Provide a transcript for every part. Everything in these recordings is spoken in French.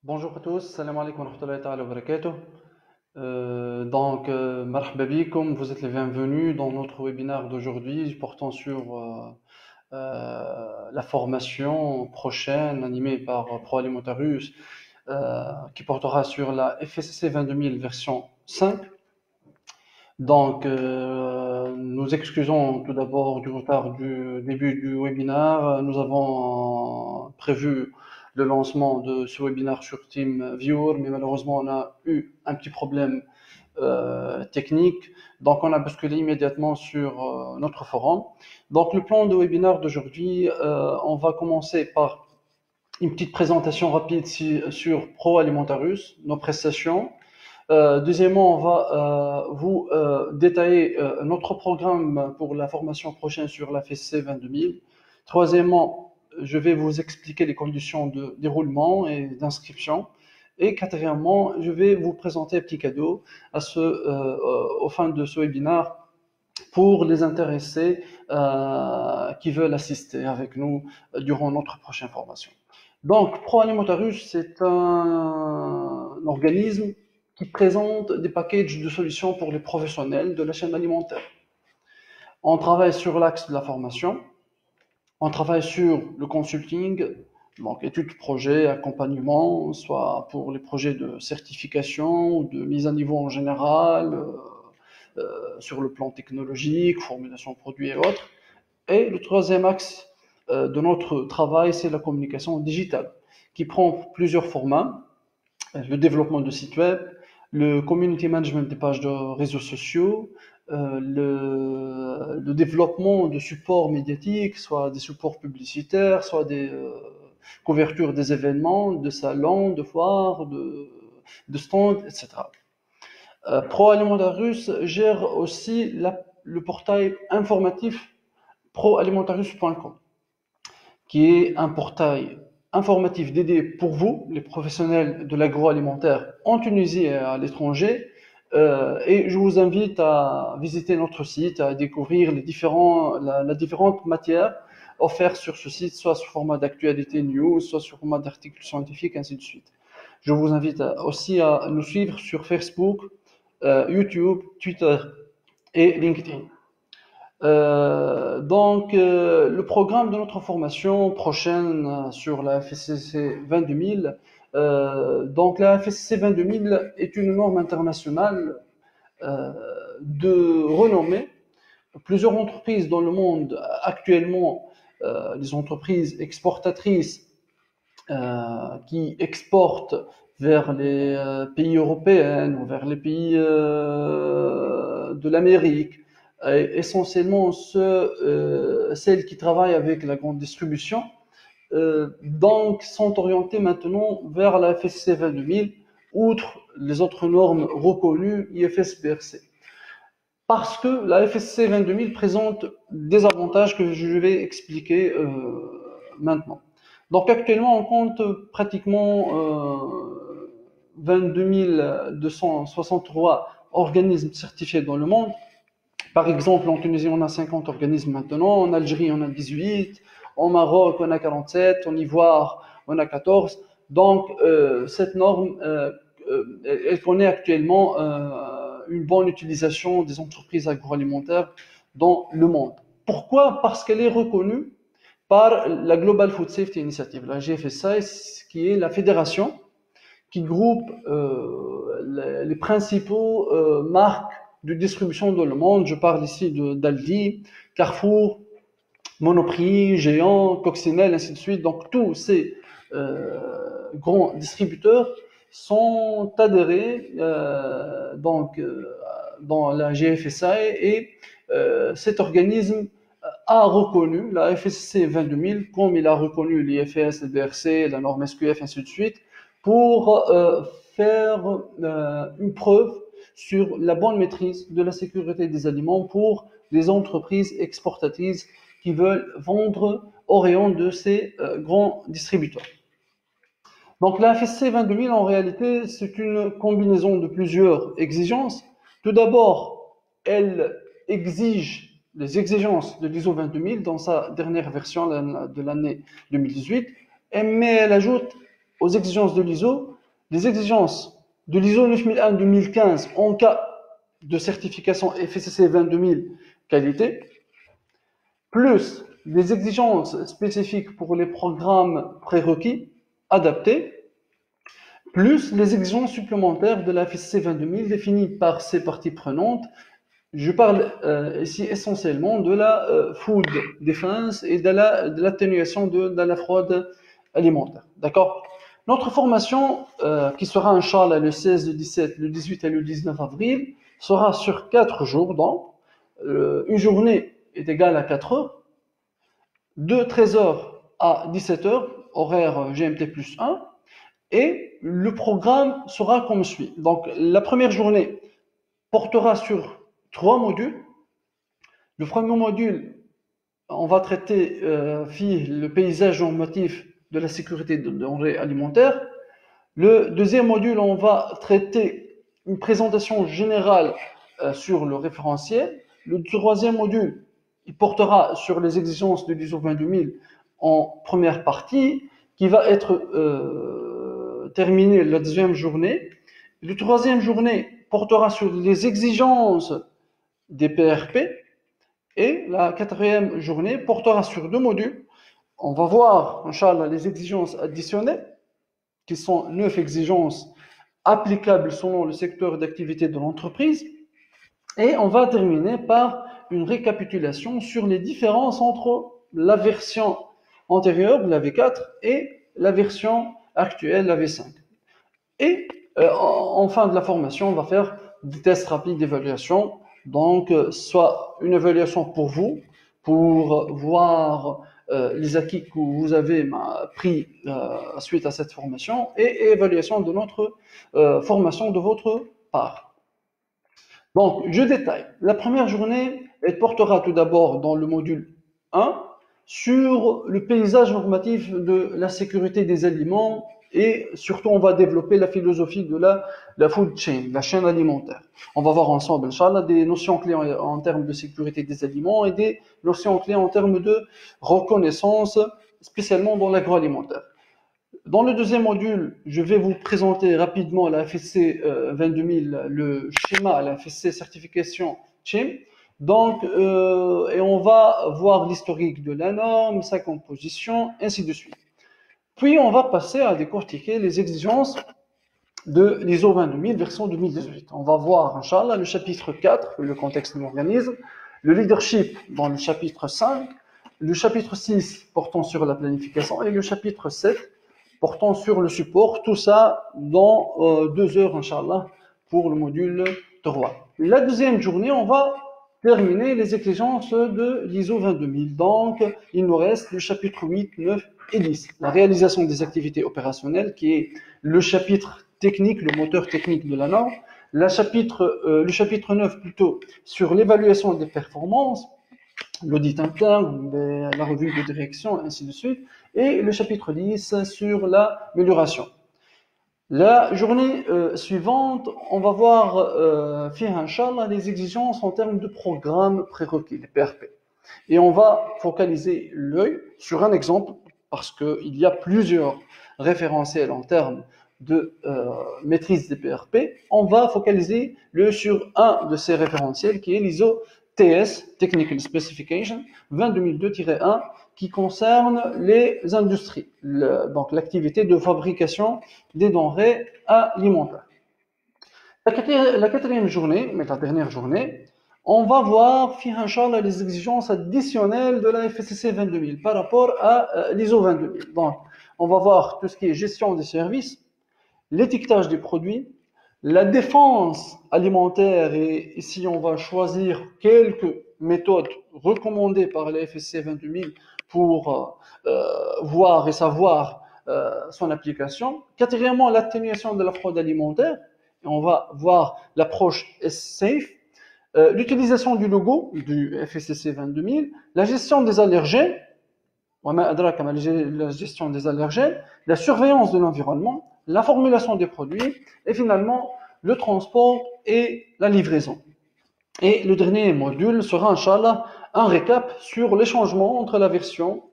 Bonjour à tous, salam alaikum wa rahmatullahi ta'ala wa barakatuh. Marhaba bikoum, vous êtes les bienvenus dans notre webinaire d'aujourd'hui portant sur la formation prochaine animée par ProAlimentaRus qui portera sur la FSC 22000 version 5. Nous excusons tout d'abord du retard du début du webinaire. Nous avons prévu le lancement de ce webinaire sur TeamViewer, mais malheureusement on a eu un petit problème technique, donc on a basculé immédiatement sur notre forum. Donc le plan de webinaire d'aujourd'hui, on va commencer par une petite présentation rapide sur ProAlimentaRus, nos prestations. Deuxièmement, on va vous détailler notre programme pour la formation prochaine sur la FSC 22000. Troisièmement, je vais vous expliquer les conditions de déroulement et d'inscription. Et quatrièmement, je vais vous présenter un petit cadeau au fin de ce webinaire pour les intéressés qui veulent assister avec nous durant notre prochaine formation. Donc, ProAlimentaRus, c'est un organisme qui présente des packages de solutions pour les professionnels de la chaîne alimentaire. On travaille sur l'axe de la formation, on travaille sur le consulting, donc études, projets, accompagnement, soit pour les projets de certification ou de mise à niveau en général, sur le plan technologique, formulation de produits et autres. Et le troisième axe de notre travail, c'est la communication digitale, qui prend plusieurs formats: le développement de sites web, le community management des pages de réseaux sociaux, le développement de supports médiatiques, soit des supports publicitaires, soit des couvertures des événements, de salons, de foires, de stands, etc. ProAlimentaRus gère aussi le portail informatif proalimentarus.com, qui est un portail informatif dédié pour vous, les professionnels de l'agroalimentaire en Tunisie et à l'étranger. Et je vous invite à visiter notre site, à découvrir les différentes matières offertes sur ce site, soit sous format d'actualité news, soit sous format d'articles scientifiques, ainsi de suite. Je vous invite aussi à nous suivre sur Facebook, YouTube, Twitter et LinkedIn. Le programme de notre formation prochaine sur la FSC 22000. La FSC 22000 est une norme internationale de renommée. Plusieurs entreprises dans le monde actuellement, les entreprises exportatrices qui exportent vers les pays européens ou vers les pays de l'Amérique, essentiellement celles qui travaillent avec la grande distribution, sont orientées maintenant vers la FSC 22000, outre les autres normes reconnues, IFS, BRC. Parce que la FSC 22000 présente des avantages que je vais expliquer maintenant. Donc actuellement, on compte pratiquement 22 263 organismes certifiés dans le monde. Par exemple, en Tunisie, on a 50 organismes maintenant, en Algérie, on a 18, au Maroc, on a 47, en Ivoire, on a 14. Donc, cette norme, elle connaît actuellement une bonne utilisation des entreprises agroalimentaires dans le monde. Pourquoi? Parce qu'elle est reconnue par la Global Food Safety Initiative, la GFSI, qui est la fédération qui groupe les principaux marques de distribution dans le monde. Je parle ici d'Aldi, Carrefour, Monoprix, Géant, Coccinelle, ainsi de suite. Donc tous ces grands distributeurs sont adhérés dans la GFSI, et cet organisme a reconnu la FSC 22000 comme il a reconnu l'IFS, le BRC, la norme SQF, ainsi de suite, pour faire une preuve sur la bonne maîtrise de la sécurité des aliments pour les entreprises exportatrices qui veulent vendre au rayon de ces grands distributeurs. Donc la FSC 22000, en réalité, c'est une combinaison de plusieurs exigences. Tout d'abord, elle exige les exigences de l'ISO 22000 dans sa dernière version de l'année 2018, mais elle ajoute aux exigences de l'ISO les exigences de l'ISO 9001-2015 en cas de certification FSSC 22000 qualité, plus les exigences spécifiques pour les programmes prérequis adaptés, plus les exigences supplémentaires de la FSSC 22000 définies par ces parties prenantes. Je parle ici essentiellement de la food defense et de l'atténuation de la fraude alimentaire. D'accord? Notre formation, qui sera Inch'Allah le 16, le 17, le 18 et le 19 avril, sera sur 4 jours. Donc, une journée est égale à 4 heures, de 13 heures à 17 heures, horaire GMT plus 1, et le programme sera comme suit. Donc, la première journée portera sur 3 modules. Le premier module, on va traiter le paysage normatif de la sécurité des denrées alimentaires. Le deuxième module, on va traiter une présentation générale sur le référentiel. Le troisième module, il portera sur les exigences de l'ISO 22000 en première partie, qui va être terminée la deuxième journée. La troisième journée portera sur les exigences des PRP. Et la quatrième journée portera sur 2 modules. On va voir, Inch'Allah, les exigences additionnelles, qui sont 9 exigences applicables selon le secteur d'activité de l'entreprise. Et on va terminer par une récapitulation sur les différences entre la version antérieure, la V4, et la version actuelle, la V5. Et en fin de la formation, on va faire des tests rapides d'évaluation. Donc, soit une évaluation pour vous, pour voir les acquis que vous avez pris suite à cette formation, et évaluation de notre formation de votre part. Donc, je détaille. La première journée, elle portera tout d'abord dans le module 1 sur le paysage normatif de la sécurité des aliments, et surtout on va développer la philosophie de la food chain, la chaîne alimentaire. On va voir ensemble, Inch'Allah, des notions clés en termes de sécurité des aliments et des notions clés en termes de reconnaissance, spécialement dans l'agroalimentaire. Dans le deuxième module, je vais vous présenter rapidement la FSC 22000, le schéma, la FSC Certification CHIM. Donc, et on va voir l'historique de la norme, sa composition, ainsi de suite. Puis, on va passer à décortiquer les exigences de l'ISO 22000 version 2018. On va voir, Inch'Allah, le chapitre 4, le contexte de l'organisme, le leadership dans le chapitre 5, le chapitre 6 portant sur la planification et le chapitre 7 portant sur le support. Tout ça dans 2 heures, Inch'Allah, pour le module 3. La deuxième journée, on va terminer les exigences de l'ISO 22000. Donc, il nous reste le chapitre 8, 9 et 10. La réalisation des activités opérationnelles, qui est le chapitre technique, le moteur technique de la norme. Le chapitre 9, plutôt, sur l'évaluation des performances, l'audit interne, la revue de direction, ainsi de suite. Et le chapitre 10 sur l'amélioration. La journée suivante, on va voir, Inch'Allah, les exigences en termes de programmes prérequis, les PRP. Et on va focaliser l'œil sur un exemple, parce qu'il y a plusieurs référentiels en termes de maîtrise des PRP. On va focaliser l'œil sur un de ces référentiels, qui est l'ISO TS, Technical Specification 22002-1, qui concerne les industries, donc l'activité de fabrication des denrées alimentaires. La quatrième journée, mais la dernière journée, on va voir, Inch'Allah, les exigences additionnelles de la FSSC 22000 par rapport à l'ISO 22000. Donc, on va voir tout ce qui est gestion des services, l'étiquetage des produits, la défense alimentaire, et ici on va choisir quelques méthodes recommandées par la FSSC 22000 pour voir et savoir son application. Quatrièmement, l'atténuation de la fraude alimentaire. Et on va voir l'approche S-Safe, l'utilisation du logo du FSSC 22000, la gestion des allergènes, la gestion des allergènes, la surveillance de l'environnement, la formulation des produits, et finalement le transport et la livraison. Et le dernier module sera, Inch'Allah, un récap sur les changements entre la version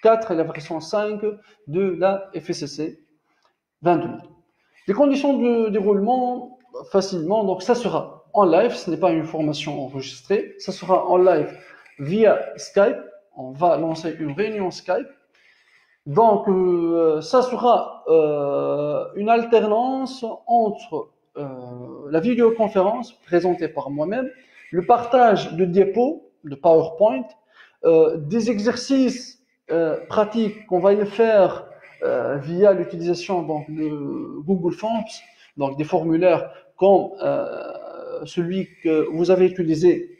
4 et la version 5 de la FSSC 22000. Les conditions de déroulement, facilement, donc ça sera en live, ce n'est pas une formation enregistrée, ça sera en live via Skype, on va lancer une réunion Skype. Donc, ça sera une alternance entre la vidéoconférence présentée par moi-même, le partage de diapos, de PowerPoint, des exercices pratiques qu'on va y faire via l'utilisation donc, de Google Forms, donc des formulaires comme celui que vous avez utilisé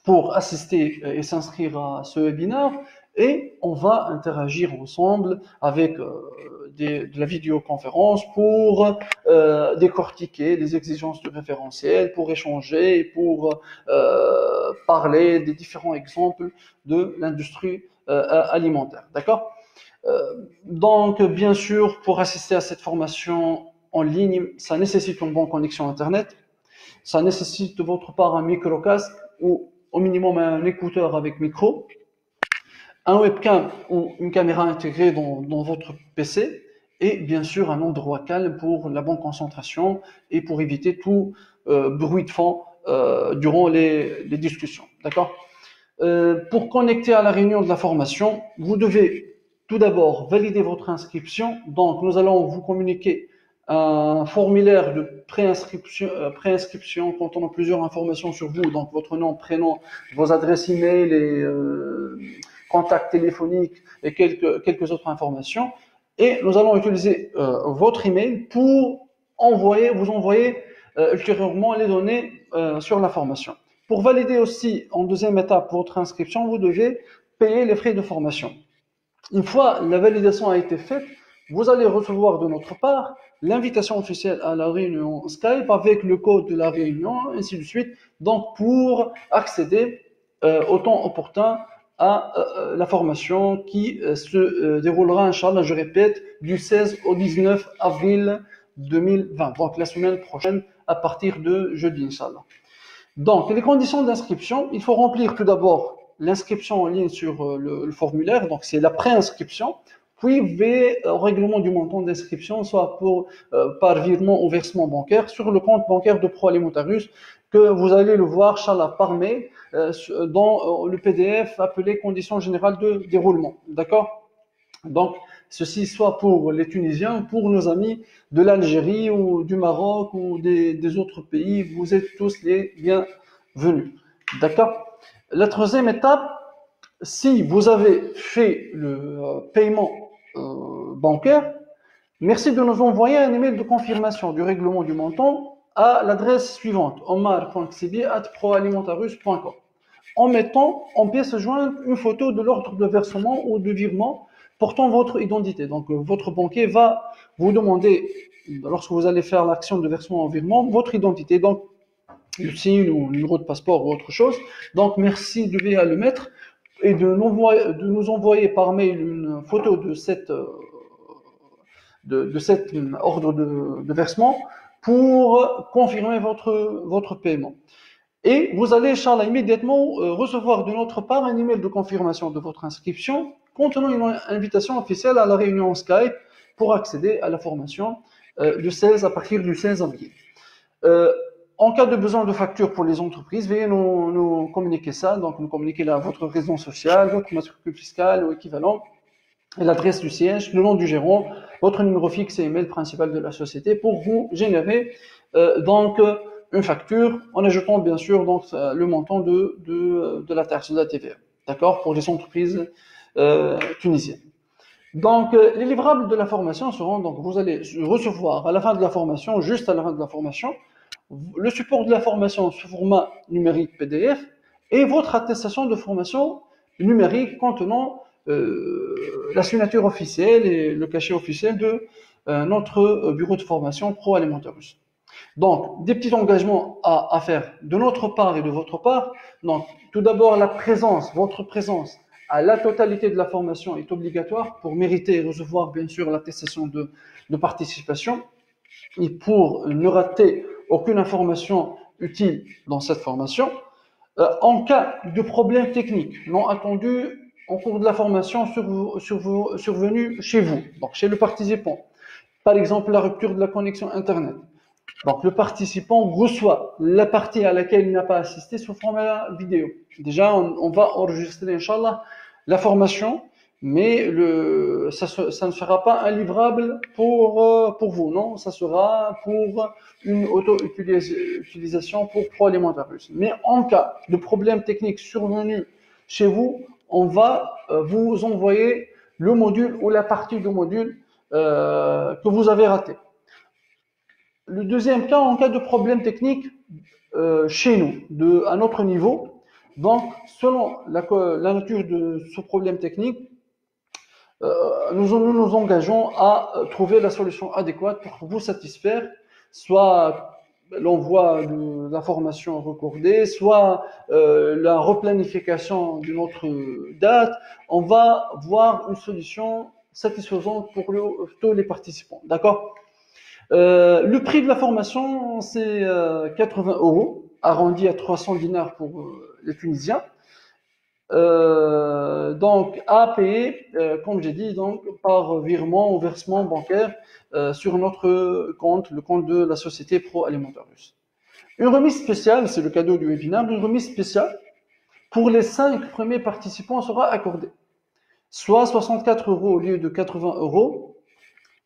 pour assister et s'inscrire à ce webinaire, et on va interagir ensemble avec de la vidéoconférence pour décortiquer les exigences du référentiel, pour échanger, pour parler des différents exemples de l'industrie alimentaire. D'accord? Donc, bien sûr, pour assister à cette formation en ligne, ça nécessite une bonne connexion Internet, ça nécessite de votre part un micro-casque ou au minimum un écouteur avec micro, un webcam ou une caméra intégrée dans votre PC, et bien sûr un endroit calme pour la bonne concentration et pour éviter tout bruit de fond durant les discussions. D'accord? Pour connecter à la réunion de la formation, vous devez tout d'abord valider votre inscription. Donc, nous allons vous communiquer un formulaire de préinscription contenant plusieurs informations sur vous, donc votre nom, prénom, vos adresses e-mail et contacts téléphoniques et quelques autres informations. Et nous allons utiliser votre email pour vous envoyer ultérieurement les données sur la formation. Pour valider aussi en deuxième étape votre inscription, vous devez payer les frais de formation. Une fois la validation a été faite, vous allez recevoir de notre part l'invitation officielle à la réunion Skype avec le code de la réunion, ainsi de suite. Donc, pour accéder au temps opportun à la formation qui se déroulera, Inch'Allah, je répète, du 16 au 19 avril 2020. Donc, la semaine prochaine, à partir de jeudi, Inch'Allah. Donc, les conditions d'inscription, il faut remplir tout d'abord l'inscription en ligne sur le formulaire, donc c'est la préinscription, puis veiller au règlement du montant d'inscription, soit par virement ou versement bancaire, sur le compte bancaire de ProAlimentaris, que vous allez le voir, Inch'Allah, par mail, dans le PDF appelé conditions générales de déroulement. D'accord? Donc, ceci soit pour les Tunisiens, pour nos amis de l'Algérie ou du Maroc ou des autres pays, vous êtes tous les bienvenus. D'accord? La troisième étape, si vous avez fait le paiement bancaire, merci de nous envoyer un email de confirmation du règlement du montant à l'adresse suivante, omar.ksibi@proalimentarus.com, en mettant en pièce jointe une photo de l'ordre de versement ou de virement portant votre identité. Donc, votre banquier va vous demander, lorsque vous allez faire l'action de versement en virement, votre identité, donc le signe ou le numéro de passeport ou autre chose. Donc, merci de bien le mettre et de nous envoyer par mail une photo de cet ordre de versement pour confirmer votre paiement. Et vous allez, Inch'Allah, immédiatement recevoir de notre part un email de confirmation de votre inscription contenant une invitation officielle à la réunion Skype pour accéder à la formation à partir du 16 avril. En cas de besoin de facture pour les entreprises, veuillez nous communiquer ça. Donc, nous communiquer là votre raison sociale, votre matricule fiscale ou équivalent, l'adresse du siège, le nom du gérant, votre numéro fixe et email principal de la société pour vous générer donc une facture en ajoutant bien sûr donc le montant de la taxe de la TVA. D'accord? Pour les entreprises tunisiennes. Donc, les livrables de la formation seront, donc, vous allez recevoir à la fin de la formation, juste à la fin de la formation, le support de la formation sous format numérique PDF et votre attestation de formation numérique contenant la signature officielle et le cachet officiel de notre bureau de formation ProAlimentaris. Donc, des petits engagements à faire de notre part et de votre part. Donc, tout d'abord, votre présence à la totalité de la formation est obligatoire pour mériter et recevoir, bien sûr, l'attestation de participation et pour ne rater aucune information utile dans cette formation. En cas de problème technique non attendu en cours de la formation survenu chez vous, donc chez le participant, Par exemple, la rupture de la connexion Internet. Donc, le participant reçoit la partie à laquelle il n'a pas assisté sous format vidéo. Déjà, on va enregistrer, Inch'Allah, la formation, mais ça ne sera pas un livrable pour vous, non? Ça sera pour une auto-utilisation pour Pro Alimentaire Russe. Mais en cas de problème technique survenu chez vous, on va vous envoyer le module ou la partie du module que vous avez raté. Le deuxième cas, en cas de problème technique chez nous, à notre niveau. Donc, selon la nature de ce problème technique, nous engageons à trouver la solution adéquate pour vous satisfaire, soit l'envoi de l'information recordée, soit la replanification d'une autre date. On va voir une solution satisfaisante pour tous les participants. D'accord? Le prix de la formation, c'est 80 €, arrondi à 300 dinars pour les Tunisiens. Donc, à payer, comme j'ai dit, donc, par virement ou versement bancaire sur notre compte, le compte de la société Pro Alimentaire Russe. Une remise spéciale, c'est le cadeau du webinaire, une remise spéciale pour les 5 premiers participants sera accordée. Soit 64 € au lieu de 80 €.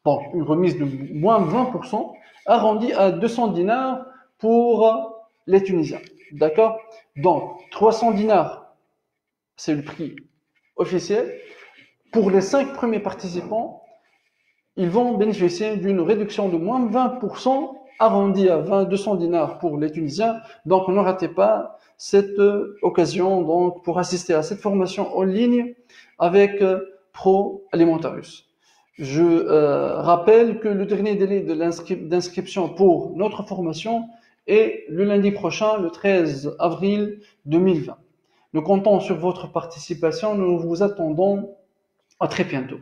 Donc, une remise de moins 20%, arrondi à 200 dinars pour les Tunisiens. D'accord? Donc, 300 dinars, c'est le prix officiel. Pour les 5 premiers participants, ils vont bénéficier d'une réduction de moins 20%, arrondi à 200 dinars pour les Tunisiens. Donc, ne ratez pas cette occasion donc, pour assister à cette formation en ligne avec Pro Alimentaire Russe. Je rappelle que le dernier délai d'inscription pour notre formation est le lundi prochain, le 13 avril 2020. Nous comptons sur votre participation. Nous vous attendons à très bientôt.